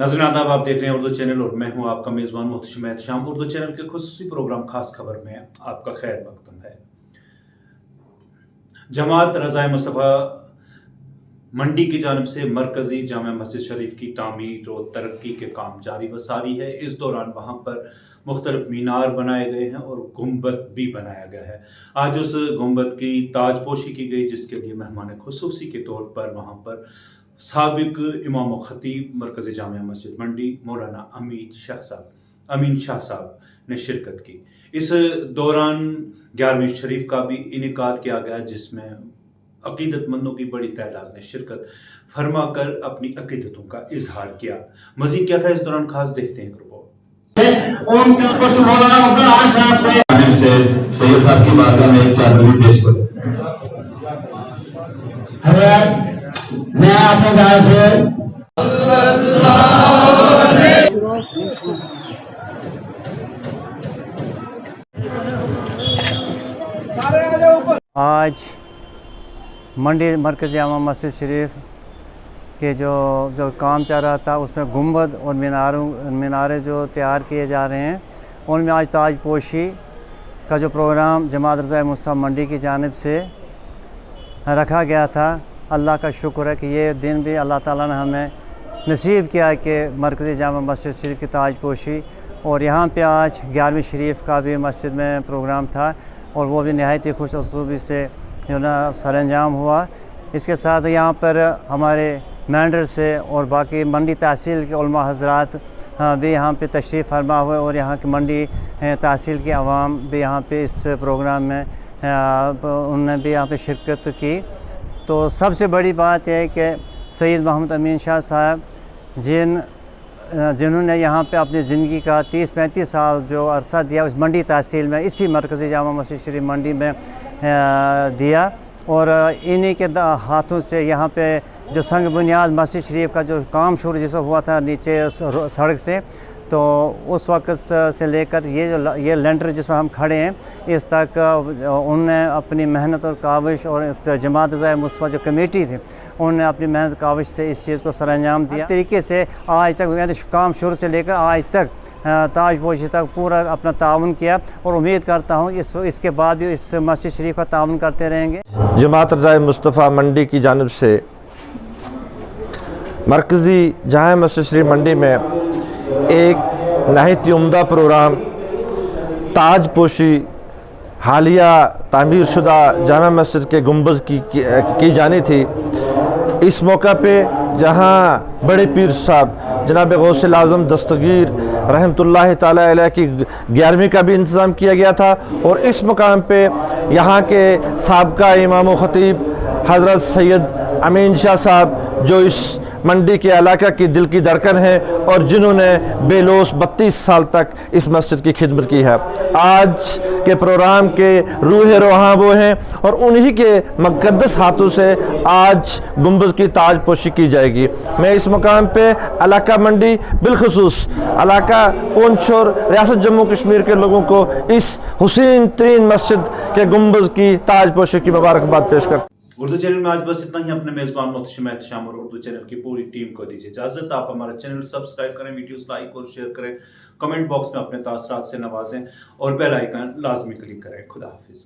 नाज़रीन आदाब, आप देख रहे हैं उर्दू चैनल और मैं हूं आपका मेज़बान मोहतशिम एहतशाम। उर्दू चैनल के खुसूसी प्रोग्राम खास खबर में आपका खैर मकदम है। जमात रज़ाए मुस्तफ़ा मंडी की जानिब से मरकज़ी जामा मस्जिद शरीफ की तामीर और तरक्की के काम जारी व सारी है। इस दौरान वहाँ पर मुख्तलिफ मीनार बनाए गए हैं और गुंबद भी बनाया गया है। आज उस गुंबद की ताजपोशी की गई, जिसके लिए मेहमान खुसूसी के तौर पर वहाँ पर साबिक इमाम व खतीब मरकज़ी जामा मस्जिद मंडी मौलाना अमीन शाह साहब ने शिरकत की। इस दौरान 11वीं शरीफ का भी इनेकाद किया गया, जिसमें अकीदतमंदों की बड़ी तादाद ने शिरकत फरमा कर अपनी अकीदतों का इजहार किया। मज़ीद क्या था इस दौरान, खास देखते हैं रिपोर्ट। सैयद साहब की बारगाह में 4 मिनट पेश करूं। मैं अपने गाँव से आज मंडी मरकज़ी जामा मस्जिद शरीफ के जो काम चल रहा था, उसमें गुंबद और मीनारे जो तैयार किए जा रहे हैं, उनमें आज ताजपोशी का जो प्रोग्राम जमात रज़ाए मुस्तफ़ा मंडी की जानिब से रखा गया था। अल्लाह का शुक्र है कि ये दिन भी अल्लाह ताला ने हमें नसीब किया कि मरकज़ी जामा मस्जिद शरीफ की ताजपोशी, और यहाँ पे आज 11वीं शरीफ का भी मस्जिद में प्रोग्राम था और वो भी नहायत ही खुश उसलूबी से जो ना सरअंजाम हुआ। इसके साथ यहाँ पर हमारे मैंडर से और बाकी मंडी तहसील के उलमा हज़रात भी यहाँ पे तशरीफ़ फरमा हुए और यहाँ की मंडी तहसील की आवाम भी यहाँ पे इस प्रोग्राम में उन्होंने भी यहाँ पे शिरकत की। तो सबसे बड़ी बात है कि सैयद मोहम्मद अमीन शाह साहब जिन्होंने यहाँ पे अपनी ज़िंदगी का 30-35 साल जो अरसा दिया उस मंडी तहसील में, इसी मरकज़ी जामा मस्जिद शरीफ मंडी में दिया, और इन्हीं के हाथों से यहाँ पे जो संग बुनियाद मस्जिद शरीफ का जो काम शुरू जैसा हुआ था नीचे सड़क से, तो उस वक्त से लेकर ये लेंटर जिसमें हम खड़े हैं इस तक उनने अपनी मेहनत और काविश, और जमात रज़ाए मुस्तफ़ा जो कमेटी थी उन्होंने अपनी मेहनत काविश से इस चीज़ को सरअंजाम दिया। तरीके से आज तक यानी काम शुरू से लेकर आज तक ताजपोशी तक पूरा अपना ताउन किया, और उम्मीद करता हूँ इसके बाद भी इस मस्जिद शरीफ का ताउन करते रहेंगे। जमात रज़ाए मुस्तफ़ा मंडी की जानिब से मरकज़ी जामा मस्जिद शरीफ मंडी में एक नहायत ही उम्दा प्रोग्राम ताजपोशी हालिया तामीर शुदा जामा मस्जिद के गुंबद की जानी थी। इस मौका पे जहाँ बड़े पीर साहब जनाब गौसल आज़म दस्तगीर रहमतुल्लाह ताला अलैह की 11वीं का भी इंतज़ाम किया गया था, और इस मकाम पे यहाँ के साबका इमाम ख़तीब हज़रत सैयद अमीन शाह साहब जो इस मंडी के इलाका की दिल की धड़कन है और जिन्होंने बेलोस 32 साल तक इस मस्जिद की खिदमत की है, आज के प्रोग्राम के रूह रोहां वो हैं, और उन्हीं के मुक़द्दस हाथों से आज गुंबद की ताजपोशी की जाएगी। मैं इस मकाम पे इलाका मंडी बिलखुसूस इलाका पुंछ और रियासत जम्मू कश्मीर के लोगों को इस हुसैन तरीन मस्जिद के गुंबद की ताजपोशी की मुबारकबाद पेश करता हूं। उर्दू चैनल में आज बस इतना ही। अपने मेज़बान मोहतशिम एहतशाम और उर्दू चैनल की पूरी टीम को दीजिए इजाज़त। आप हमारा चैनल सब्सक्राइब करें, वीडियोस लाइक और शेयर करें, कमेंट बॉक्स में अपने तासरात से नवाजें और बेल आइकन लाजमी क्लिक करें। खुदा हाफिज़।